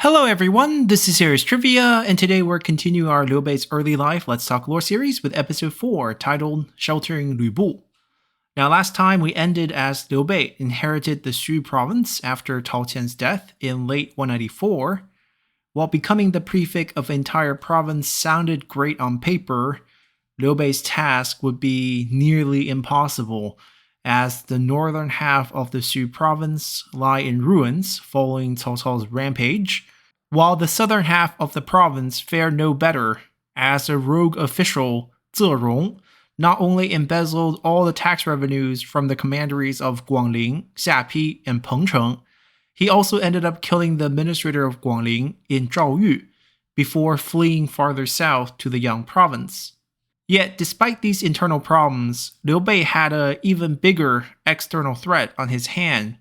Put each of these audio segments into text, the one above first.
Hello everyone, this is Series Trivia, and today we're continuing our Liu Bei's early life Let's Talk Lore series with episode 4, titled Sheltering Liu Bu. Now last time we ended as Liu Bei inherited the Shu province after Tao Qian's death in late 194. While becoming the prefect of the entire province sounded great on paper, Liu Bei's task would be nearly impossible, as the northern half of the Shu province lie in ruins following Cao Cao's rampage, while the southern half of the province fared no better, as a rogue official, Zerong, not only embezzled all the tax revenues from the commanderies of Guangling, Xiapi, and Pengcheng, he also ended up killing the administrator of Guangling in Zhaoyu before fleeing farther south to the Yang province. Yet, despite these internal problems, Liu Bei had an even bigger external threat on his hand,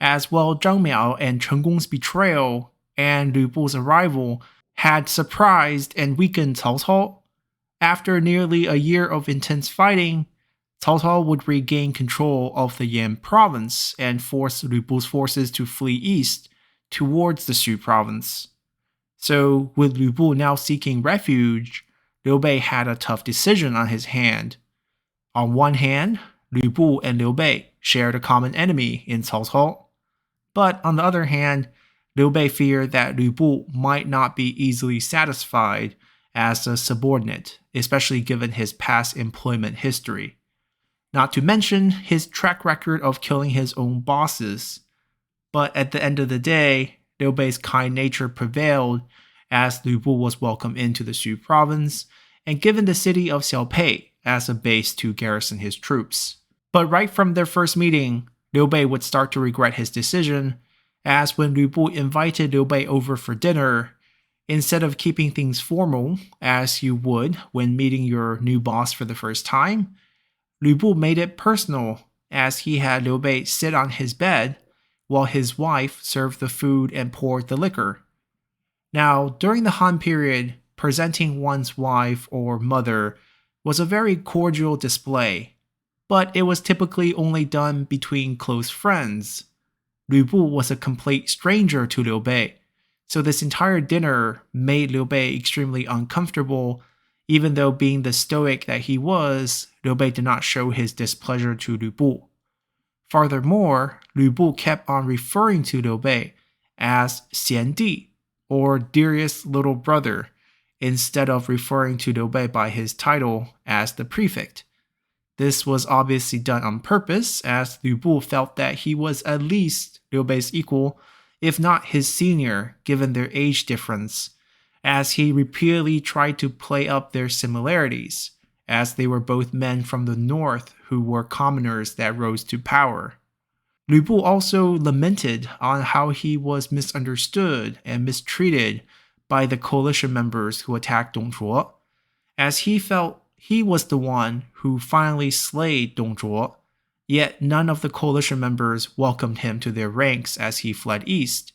as well Zhang Miao and Chen Gong's betrayal and Lu Bu's arrival had surprised and weakened Cao Cao. After nearly a year of intense fighting, Cao Cao would regain control of the Yan province and force Lu Bu's forces to flee east towards the Shu province. So, with Lu Bu now seeking refuge, Liu Bei had a tough decision on his hand. On one hand, Lu Bu and Liu Bei shared a common enemy in Cao Cao. But on the other hand, Liu Bei feared that Lu Bu might not be easily satisfied as a subordinate, especially given his past employment history. Not to mention his track record of killing his own bosses. But at the end of the day, Liu Bei's kind nature prevailed, as Lu Bu was welcomed into the Shu province and given the city of Xiaopei as a base to garrison his troops. But right from their first meeting, Liu Bei would start to regret his decision, as when Lu Bu invited Liu Bei over for dinner, instead of keeping things formal, as you would when meeting your new boss for the first time, Lu Bu made it personal, as he had Liu Bei sit on his bed while his wife served the food and poured the liquor. Now, during the Han period, presenting one's wife or mother was a very cordial display, but it was typically only done between close friends. Lu Bu was a complete stranger to Liu Bei, so this entire dinner made Liu Bei extremely uncomfortable. Even though being the stoic that he was, Liu Bei did not show his displeasure to Lu Bu. Furthermore, Lu Bu kept on referring to Liu Bei as Xian Di, or dearest little brother, instead of referring to Liu Bei by his title as the prefect. This was obviously done on purpose, as Lu Bu felt that he was at least Liu Bei's equal, if not his senior, given their age difference, as he repeatedly tried to play up their similarities, as they were both men from the north who were commoners that rose to power. Lu Bu also lamented on how he was misunderstood and mistreated by the coalition members who attacked Dong Zhuo, as he felt he was the one who finally slayed Dong Zhuo, yet none of the coalition members welcomed him to their ranks as he fled east.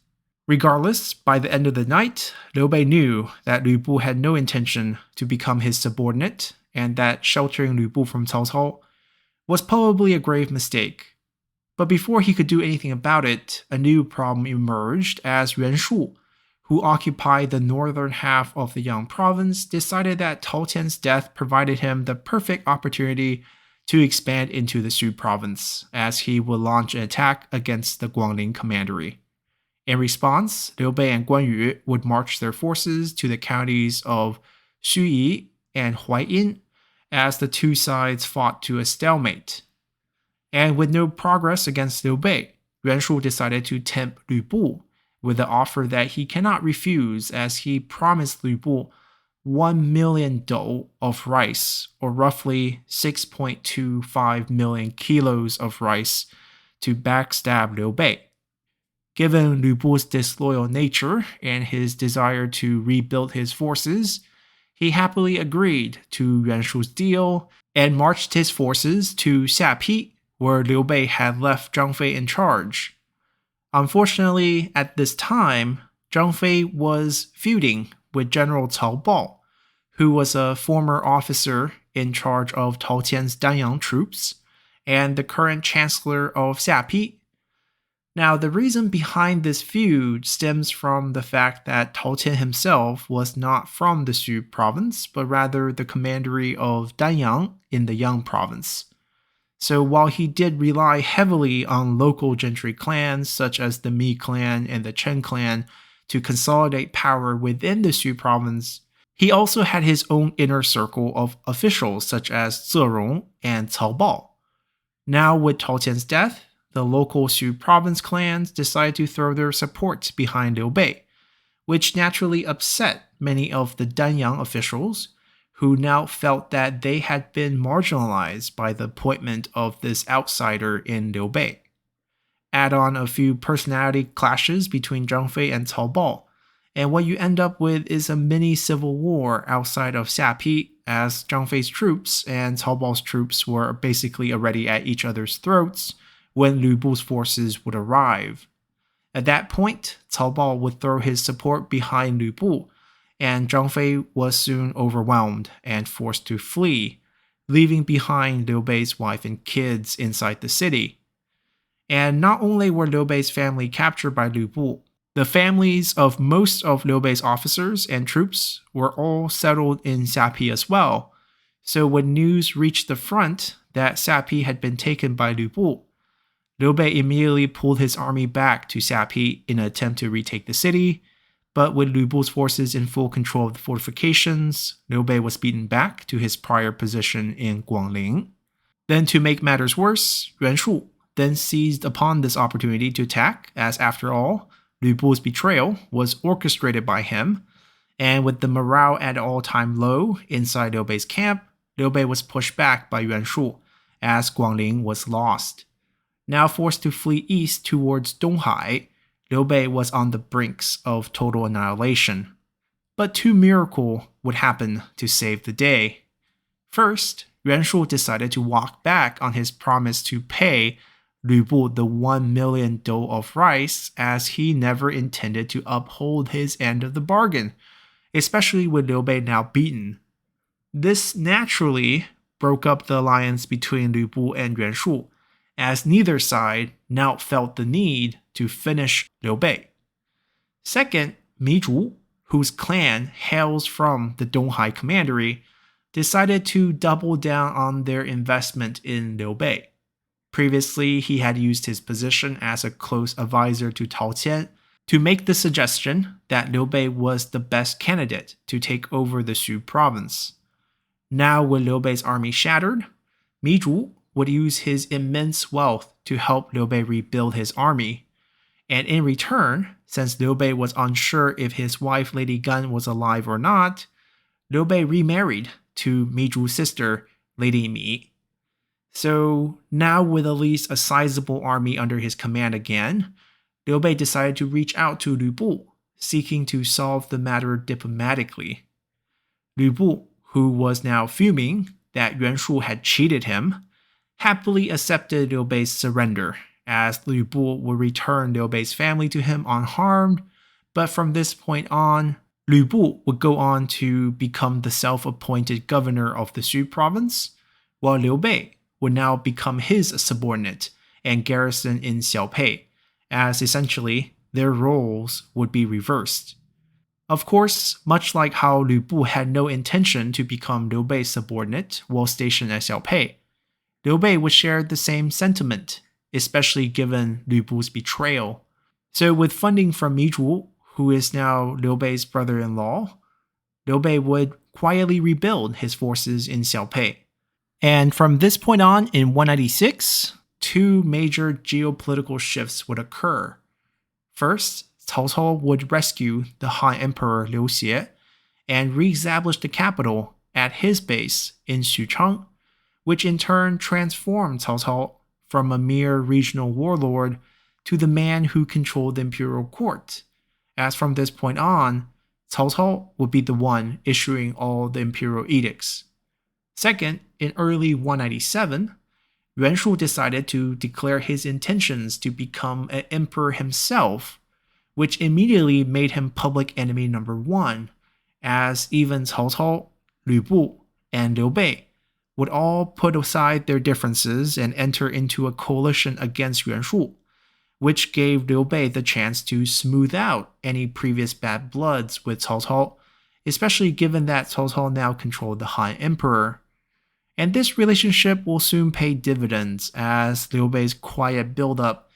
Regardless, by the end of the night, Liu Bei knew that Lu Bu had no intention to become his subordinate, and that sheltering Lu Bu from Cao Cao was probably a grave mistake. But before he could do anything about it, a new problem emerged, as Yuan Shu, who occupied the northern half of the Yang province, decided that Tao Qian's death provided him the perfect opportunity to expand into the Shu province, as he would launch an attack against the Guangling commandery. In response, Liu Bei and Guan Yu would march their forces to the counties of Xuyi and Huaiyin, as the two sides fought to a stalemate. And with no progress against Liu Bei, Yuan Shu decided to tempt Lu Bu with the offer that he cannot refuse, as he promised Lu Bu 1 million dou of rice, or roughly 6.25 million kilos of rice, to backstab Liu Bei. Given Lu Bu's disloyal nature and his desire to rebuild his forces, he happily agreed to Yuan Shu's deal and marched his forces to Xiapi, where Liu Bei had left Zhang Fei in charge. Unfortunately, at this time, Zhang Fei was feuding with General Cao Bao, who was a former officer in charge of Tao Qian's Danyang troops and the current chancellor of Xiapi. Now, the reason behind this feud stems from the fact that Tao Qian himself was not from the Xu province, but rather the commandery of Danyang in the Yang province. So while he did rely heavily on local gentry clans such as the Mi clan and the Chen clan to consolidate power within the Xu province, he also had his own inner circle of officials such as Zerong and Cao Bao. Now with Tao Qian's death, the local Xu province clans decided to throw their support behind Liu Bei, which naturally upset many of the Danyang officials, who now felt that they had been marginalized by the appointment of this outsider in Liu Bei. Add on a few personality clashes between Zhang Fei and Cao Bao, and what you end up with is a mini civil war outside of Xiapi, as Zhang Fei's troops and Cao Bao's troops were basically already at each other's throats when Lu Bu's forces would arrive. At that point, Cao Bao would throw his support behind Lu Bu, and Zhang Fei was soon overwhelmed and forced to flee, leaving behind Liu Bei's wife and kids inside the city. And not only were Liu Bei's family captured by Lu Bu, the families of most of Liu Bei's officers and troops were all settled in Xiapi as well. So when news reached the front that Xiapi had been taken by Lu Bu, Liu Bei immediately pulled his army back to Xiapi in an attempt to retake the city, but with Lu Bu's forces in full control of the fortifications, Liu Bei was beaten back to his prior position in Guangling. Then to make matters worse, Yuan Shu then seized upon this opportunity to attack, as after all, Lu Bu's betrayal was orchestrated by him, and with the morale at an all-time low inside Liu Bei's camp, Liu Bei was pushed back by Yuan Shu, as Guangling was lost. Now forced to flee east towards Donghai, Liu Bei was on the brinks of total annihilation. But two miracles would happen to save the day. First, Yuan Shu decided to walk back on his promise to pay Lu Bu the 1 million dole of rice, as he never intended to uphold his end of the bargain, especially with Liu Bei now beaten. This naturally broke up the alliance between Lu Bu and Yuan Shu, as neither side now felt the need to finish Liu Bei. Second, Mi Zhu, whose clan hails from the Donghai commandery, decided to double down on their investment in Liu Bei. Previously, he had used his position as a close advisor to Tao Qian to make the suggestion that Liu Bei was the best candidate to take over the Xu province. Now with Liu Bei's army shattered, Mi Zhu would use his immense wealth to help Liu Bei rebuild his army. And in return, since Liu Bei was unsure if his wife Lady Gan was alive or not, Liu Bei remarried to Mi Zhu's sister, Lady Mi. So now with at least a sizable army under his command again, Liu Bei decided to reach out to Lu Bu, seeking to solve the matter diplomatically. Lu Bu, who was now fuming that Yuan Shu had cheated him, happily accepted Liu Bei's surrender, as Lu Bu would return Liu Bei's family to him unharmed, but from this point on, Lu Bu would go on to become the self-appointed governor of the Xu province, while Liu Bei would now become his subordinate and garrison in Xiaopei, as essentially their roles would be reversed. Of course, much like how Lu Bu had no intention to become Liu Bei's subordinate while stationed at Xiaopei, Liu Bei would share the same sentiment, especially given Lu Bu's betrayal. So with funding from Mi Zhu, who is now Liu Bei's brother-in-law, Liu Bei would quietly rebuild his forces in Xiaopei. And from this point on, in 196, two major geopolitical shifts would occur. First, Cao Cao would rescue the Han Emperor Liu Xie and re-establish the capital at his base in Xuchang, which in turn transformed Cao Cao from a mere regional warlord to the man who controlled the imperial court, as from this point on, Cao Cao would be the one issuing all the imperial edicts. Second, in early 197, Yuan Shu decided to declare his intentions to become an emperor himself, which immediately made him public enemy number one, as even Cao Cao, Lu Bu, and Liu Bei would all put aside their differences and enter into a coalition against Yuan Shu, which gave Liu Bei the chance to smooth out any previous bad bloods with Cao Cao, especially given that Cao Cao now controlled the Han Emperor. And this relationship will soon pay dividends, as Liu Bei's quiet buildup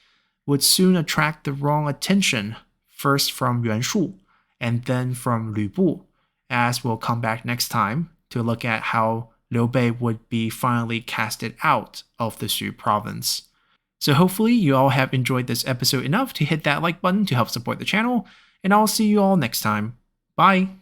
would soon attract the wrong attention, first from Yuan Shu, and then from Lu Bu, as we'll come back next time to look at how Liu Bei would be finally casted out of the Shu province. So hopefully you all have enjoyed this episode enough to hit that like button to help support the channel, and I'll see you all next time. Bye!